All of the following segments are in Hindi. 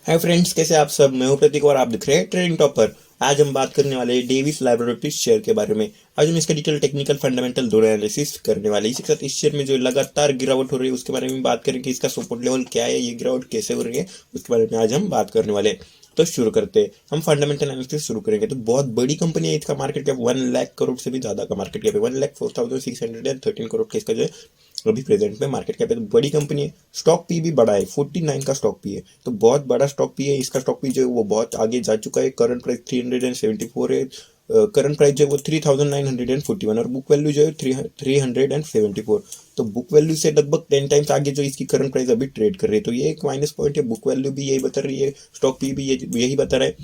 हाय फ्रेंड्स, कैसे आप सब। मैं हूं प्रतीक और आप दिख रहे हैं ट्रेडिंग टॉपर। आज हम बात करने वाले हैं डेविस लैबोरेटरीज शेयर के बारे में। आज हम इसका डिटेल टेक्निकल फंडामेंटल दोनों एनालिसिस करने वाले हैं। इसी के साथ इस शेयर में जो लगातार गिरावट हो रही है उसके बारे में बात करेंगे। इसका सपोर्ट लेवल क्या है, ये गिरावट कैसे हो रही है, उसके बारे में आज हम बात करने वाले हैं। तो शुरू करते हैं। हम फंडामेंटल एनालिसिस शुरू करेंगे। तो बहुत बड़ी कंपनी है, इसका मार्केट कैप 1 लाख करोड़ से भी ज्यादा का मार्केट कैप है। 1,04,613 करोड़ का इसका जो है अभी प्रेजेंट में मार्केट कैप है। तो बड़ी कंपनी है। स्टॉक पी भी बड़ा है, 49 का स्टॉक पी है, तो बहुत बड़ा स्टॉक पी है। इसका स्टॉक पी जो है वो बहुत आगे जा चुका है। करंट प्राइस 374 है। करंट प्राइस जो है वो 3,941 और बुक वैल्यू जो है 374। तो बुक वैल्यू से लगभग 10 टाइम्स आगे जो इसकी करंट प्राइस अभी ट्रेड कर रही है। तो ये एक माइनस पॉइंट है। बुक वैल्यू भी यही बता रही है, स्टॉक पी भी यही बता रहा है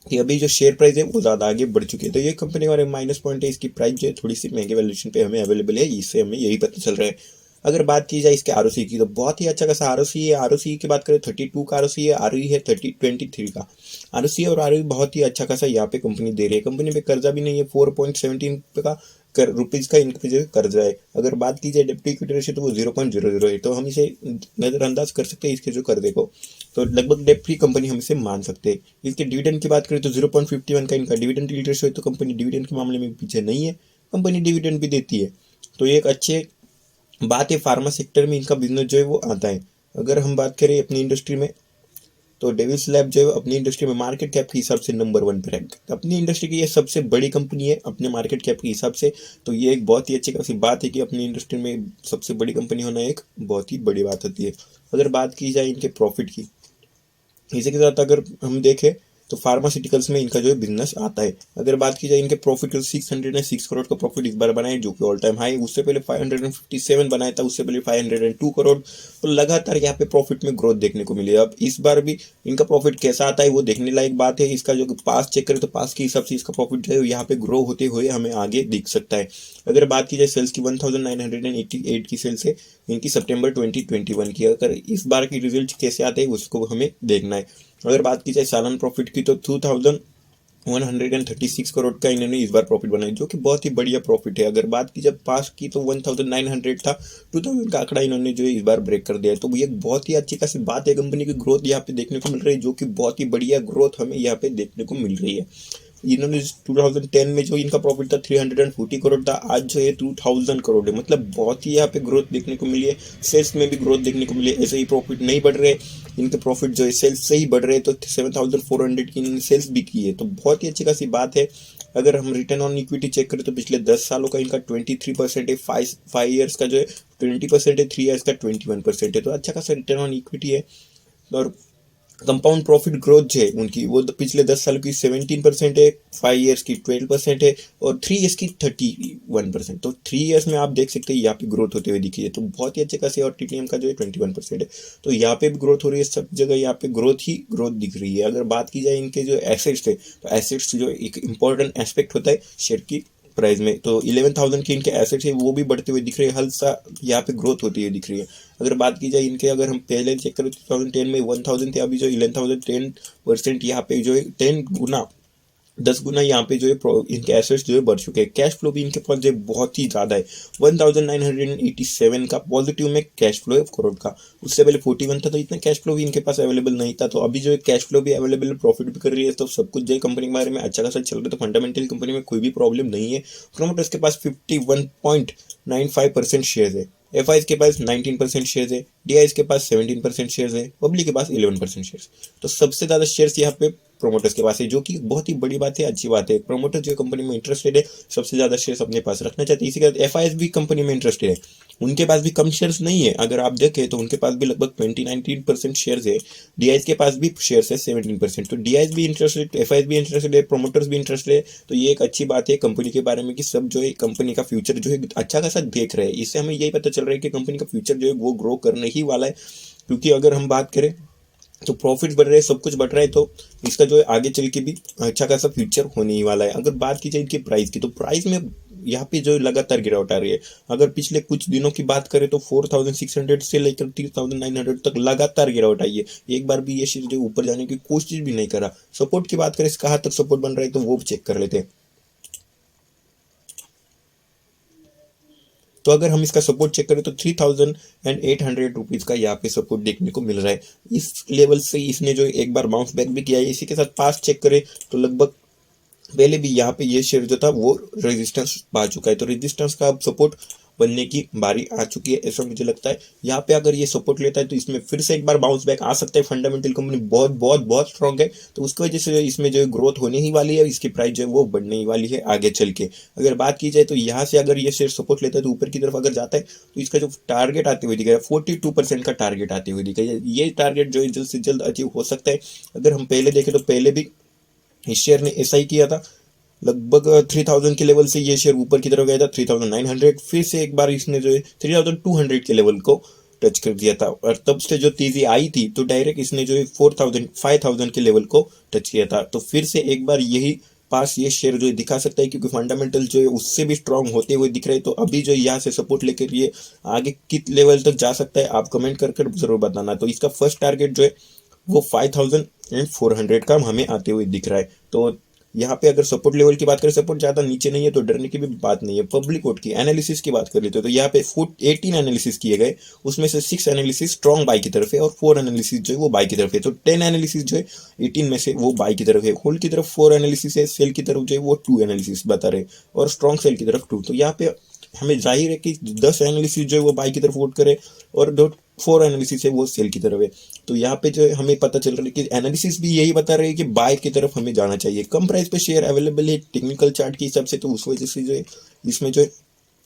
कि अभी जो शेयर प्राइस है वो ज़्यादा आगे बढ़ चुकी है। तो ये कंपनी हमारे माइनस पॉइंट है। इसकी प्राइस जो है थोड़ी सी महंगे वैल्यूएशन पे हमें अवेलेबल है, इससे हमें यही पता चल रहा है। अगर बात की जाए इसके आरओसी की, तो बहुत ही अच्छा खासा आरओसी है। आरओसी की बात करें 32 का आरओसी है, आरओई है 23 का आरओसी और आरओई बहुत ही अच्छा खासा यहाँ पे कंपनी दे रही है। कंपनी पे कर्जा भी नहीं है, 4.17 का रुपीज का इनके जो कर्जा है। अगर बात की जाए डेब्ट इक्विटी रेशियो तो वो 0.00 है। तो हम इसे नजरअंदाज कर सकते हैं इसके जो कर्जे को। तो लगभग डेब्ट फ्री कंपनी हम इसे मान सकते हैं। इसके डिविडेंड की बात करें तो 0.51 का इनका डिविडेंड यील्ड रेशियो है। तो कंपनी डिविडेंड के मामले में पीछे नहीं है, कंपनी डिविडेंड भी देती है। तो ये एक अच्छे बात है। फार्मा सेक्टर में इनका बिजनेस जो है वो आता है। अगर हम बात करें अपनी इंडस्ट्री में, तो डेविस लैब जो है अपनी इंडस्ट्री में मार्केट कैप के हिसाब से नंबर 1 पे रैंक। अपनी इंडस्ट्री की ये सबसे बड़ी कंपनी है अपने मार्केट कैप के हिसाब से। तो ये एक बहुत ही अच्छी खासी बात है कि अपनी इंडस्ट्री में सबसे बड़ी कंपनी होना एक बहुत ही बड़ी बात होती है। अगर बात की जाए इनके प्रॉफिट की, इसी के साथ अगर हम देखें तो फार्मास्यूटिकल्स में इनका जो है बिजनेस आता है। अगर बात की जाए इनके प्रॉफिट, 606 करोड़ का प्रॉफिट इस बार बनाए, जो कि ऑल टाइम हाई। उससे पहले 557 बनाया था, उससे पहले 502 करोड़। तो लगातार यहाँ पे प्रॉफिट में ग्रोथ देखने को मिली है। अब इस बार भी इनका प्रॉफिट कैसा आता है वो देखने लायक बात है। इसका जो पास चेक करें तो पास के हिसाब से इसका प्रॉफिट जो है यहाँ पे ग्रो होते हुए हमें आगे दिख सकता है। अगर बात की जाए सेल्स की, 1988 की सेल्स है इनकी सितंबर 2021 की। अगर इस बार की रिजल्ट कैसे आते हैं उसको हमें देखना है। अगर बात की जाए सालाना प्रॉफिट की, तो 2136 करोड़ का इन्होंने इस बार प्रॉफिट बनाया, जो कि बहुत ही बढ़िया प्रॉफिट है। अगर बात की जब पास की तो 1900 था, 2000 का आंकड़ा इन्होंने जो है इस बार ब्रेक कर दिया है। तो ये बहुत ही अच्छी खासी बात है। कंपनी की ग्रोथ यहाँ पे देखने को मिल रही है, जो कि बहुत ही बढ़िया ग्रोथ हमें यहाँ पे देखने को मिल रही है। इन्होंने 2010 में जो इनका प्रॉफिट था 340 करोड़ था, आज जो है 2000 करोड़ है। मतलब बहुत ही यहाँ पे ग्रोथ देखने को मिली है। सेल्स में भी ग्रोथ देखने को मिली है। ऐसे ही प्रॉफिट नहीं बढ़ रहे, इनके प्रॉफिट जो है सेल्स से ही बढ़ रहे हैं। तो 7400 की इन्होंने सेल्स भी की है, तो बहुत ही अच्छी खासी बात है। अगर हम रिटर्न ऑन इक्विटी चेक करें तो पिछले 10 सालों का इनका 23% है। 5 ईयर्स का जो है 20% है, 3 ईयर्स का 21% है। तो अच्छा खासा रिटर्न ऑन इक्विटी है। और कंपाउंड प्रॉफिट ग्रोथ जो है उनकी, वो तो पिछले 10 सालों की 17% है, 5 ईयर्स की 12% है और 3 ईयर्स की 31%। तो 3 ईयर्स में आप देख सकते हैं यहाँ पे ग्रोथ होते हुए दिखी है। तो बहुत ही अच्छे खासे। और टीटीएम का जो है 21% है। तो यहाँ पे भी ग्रोथ हो रही है, सब जगह यहाँ पे ग्रोथ ही ग्रोथ दिख रही है। अगर बात की जाए इनके जो एसेट्स है, तो एसेट्स जो एक इंपॉर्टेंट एस्पेक्ट होता है शेयर की प्राइस में, तो 11,000 के इनके एसेट्स है वो भी बढ़ते हुए दिख रहे हैं। हल्का यहाँ पे ग्रोथ होती हुई दिख रही है। अगर बात की जाए इनके, अगर हम पहले चेक करें 2010 में 1000 थे, अभी जो 11,000, 10% यहाँ पे जो है 10 गुना यहाँ पे जो है इनके एसेट्स जो है बढ़ चुके हैं। कैश फ्लो भी इनके पास जो है बहुत ही ज़्यादा है। 1987 का पॉजिटिव में कैश फ्लो है करोड़ का। उससे पहले 41 था, तो इतना कैश फ्लो भी इनके पास अवेलेबल नहीं था। तो अभी जो है कैश फ्लो भी अवेलेबल, प्रॉफिट भी कर रही है। तो सब कुछ जो है कंपनी के बारे में अच्छा खासा चल रहा है। तो फंडामेंटल कंपनी में कोई भी प्रॉब्लम नहीं है। प्रोमोटर्स के पास 51.95% शेयर है। एफ के पास 19% शेयर है। डी के पास 17% शेयर है। पब्लिक के पास 11% शेयर। तो सबसे ज़्यादा शेयर्स यहाँ पे प्रोमोटर्स के पास है, जो कि बहुत ही बड़ी बात है, अच्छी बात है। प्रोमोटर जो कंपनी में इंटरेस्टेड है, सबसे ज्यादा शेयर्स अपने पास रखना चाहते हैं। इसी के साथ एफ भी कंपनी में इंटरेस्टेड है, उनके पास भी कम शेयर्स नहीं है। अगर आप देखें तो उनके पास भी लगभग 19% शेयर्स है। डी के पास भी शेयर्स है 17%। तो डी भी इंटरेस्टेड, एफ भी इंटरेस्टेड है, प्रोमोटर्स भी इंटरेस्टेड है। तो ये एक अच्छी बात है कंपनी के बारे में कि सब जो है कंपनी का फ्यूचर जो है अच्छा खासा देख रहे हैं। इससे हमें यही पता चल रहा है कि कंपनी का फ्यूचर जो है वो ग्रो करने ही वाला है। क्योंकि अगर हम बात करें तो प्रॉफिट बढ़ रहे हैं, सब कुछ बढ़ रहा है, तो इसका जो है आगे चल के भी अच्छा खासा फ्यूचर होने ही वाला है। अगर बात की जाए इनकी प्राइस की, तो प्राइस में यहाँ पे जो है लगातार गिरावट आ रही है। अगर पिछले कुछ दिनों की बात करें तो 4600 से लेकर 3900 तक लगातार गिरावट आई है। एक बार भी ये शेयर जो ऊपर जाने की कोशिश भी नहीं करा। सपोर्ट की बात करें, कहाँ तक सपोर्ट बन रहा है तो वो चेक कर लेते हैं। तो अगर हम इसका सपोर्ट चेक करें तो 3800 रुपीज़ का यहाँ पे सपोर्ट देखने को मिल रहा है। इस लेवल से इसने जो एक बार बाउंस बैक भी किया है। इसी के साथ पास चेक करें तो लगभग पहले भी यहाँ पे ये शेयर जो था वो रेजिस्टेंस पा चुका है, तो रेजिस्टेंस का अब सपोर्ट बनने की बारी आ चुकी है, ऐसा मुझे लगता है। यहाँ पे अगर ये सपोर्ट लेता है तो इसमें फिर से एक बार बाउंस बैक आ सकता है। फंडामेंटल कंपनी बहुत बहुत बहुत स्ट्रांग है, तो उसकी वजह से इसमें जो ग्रोथ होने ही वाली है, इसकी प्राइस जो है वो बढ़ने ही वाली है आगे चल के। अगर बात की जाए तो यहाँ से अगर ये शेयर सपोर्ट लेता है तो ऊपर की तरफ अगर जाता है तो इसका जो टारगेट आते हुए दिख रहा है 42% का टारगेट आते हुए दिख रहा है। ये टारगेट जो है जल्द से जल्द अचीव हो सकता है। अगर हम पहले देखें तो पहले भी इस शेयर ने ऐसा ही किया था, लगभग 3000 के लेवल से ये शेयर ऊपर की तरफ गया था 3900, फिर से एक बार इसने जो है 3200 के लेवल को टच कर दिया था, और तब से जो तेजी आई थी तो डायरेक्ट इसने जो है 5000 के लेवल को टच किया था। तो फिर से एक बार यही पास ये शेयर जो है दिखा सकता है, क्योंकि फंडामेंटल जो है उससे भी स्ट्रांग होते हुए दिख रहे हैं। तो अभी जो यहाँ से सपोर्ट लेकर ये आगे किस लेवल तक जा सकता है आप कमेंट कर जरूर बताना। तो इसका फर्स्ट टारगेट जो है वो 5400 का हमें आते हुए दिख रहा है। तो यहाँ पे अगर सपोर्ट लेवल की बात करें, सपोर्ट ज़्यादा नीचे नहीं है तो डरने की भी बात नहीं है। पब्लिक वोट की एनालिसिस की बात कर लेते हो तो यहाँ पे 18 एनालिसिस किए गए, उसमें से 6 एनालिसिस स्ट्रॉन्ग बाई की तरफ है और 4 एनालिसिस जो है वो बाई की तरफ है। तो 10 एनालिसिस जो है 18 में से वो बाई की तरफ है, होल्ड की तरफ 4 एनालिसिस है, सेल की तरफ जो है वो 2 एनालिसिस बता रहे और स्ट्रॉन्ग सेल की तरफ 2। तो यहाँ पे हमें जाहिर है कि 10 एनालिसिस जो है वो बाई की तरफ वोट करे और जो 4 एनालिसिस है वो सेल की तरफ है। तो यहाँ पे जो है हमें पता चल रहा है कि एनालिसिस भी यही बता रहे हैं कि बाय की तरफ हमें जाना चाहिए। कम प्राइस पे शेयर अवेलेबल है टेक्निकल चार्ट के हिसाब से, तो उस वजह से जो है इसमें जो है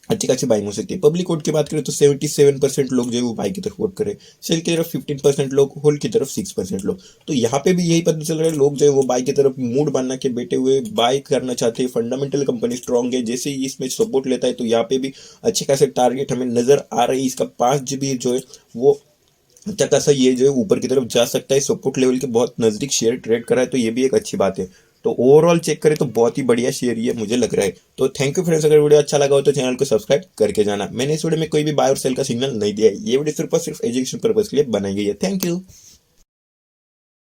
अच्छी खासी बाइंग हो सकती है। पब्लिक वोट की बात करें तो 77% लोग जो है वो बाई की तरफ वोट करें, सेल की तरफ 15% लोग, होल्ड की तरफ 6% लोग। तो यहाँ पे भी यही पता चल रहा है लोग जो है वो बाई की तरफ मूड बना के बैठे हुए बाय करना चाहते हैं। फंडामेंटल कंपनी स्ट्रांग है, जैसे ही इसमें सपोर्ट लेता है तो यहाँ पे भी अच्छे खासे टारगेट हमें नजर आ रही है। इसका 5 GB जो है वो अच्छा खासा ये जो है ऊपर की तरफ जा सकता है, सपोर्ट लेवल के बहुत नजदीक शेयर ट्रेड कर रहा है, तो ये भी एक अच्छी बात है। तो ओवरऑल चेक करें तो बहुत ही बढ़िया शेयर ये मुझे लग रहा है। तो थैंक यू फ्रेंड्स, अगर वीडियो अच्छा लगा हो तो चैनल को सब्सक्राइब करके जाना। मैंने इस वीडियो में कोई भी बाय और सेल का सिग्नल नहीं दिया है, ये वीडियो सिर्फ और सिर्फ एजुकेशन पर्पज के लिए बनाई गई है। Thank you.